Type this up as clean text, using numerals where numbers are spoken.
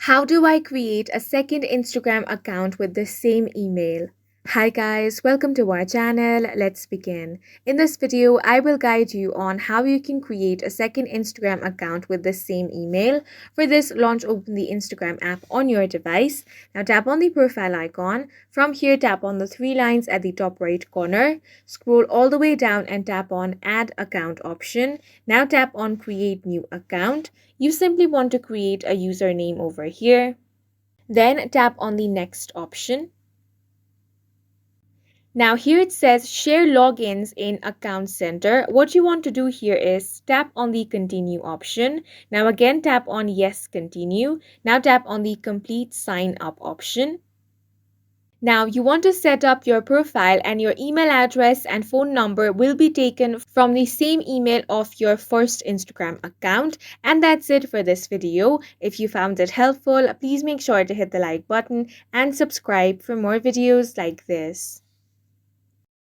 How do I create a second Instagram account with the same email? Hi guys, welcome to our channel. Let's begin. In this video, I will guide you on how you can create a second Instagram account with the same email. For this, launch open the Instagram app on your device. Now tap on the profile icon. From here, tap on the three lines at the top right corner. Scroll all the way down and tap on add account option. Now tap on create new account. You simply want to create a username over here. Then tap on the next option. Now here it says share logins in account center. What you want to do here is tap on the continue option. Now again tap on yes continue. Now tap on the complete sign up option. Now you want to set up your profile and your email address and phone number will be taken from the same email of your first Instagram account. And that's it for this video. If you found it helpful, please make sure to hit the like button and subscribe for more videos like this.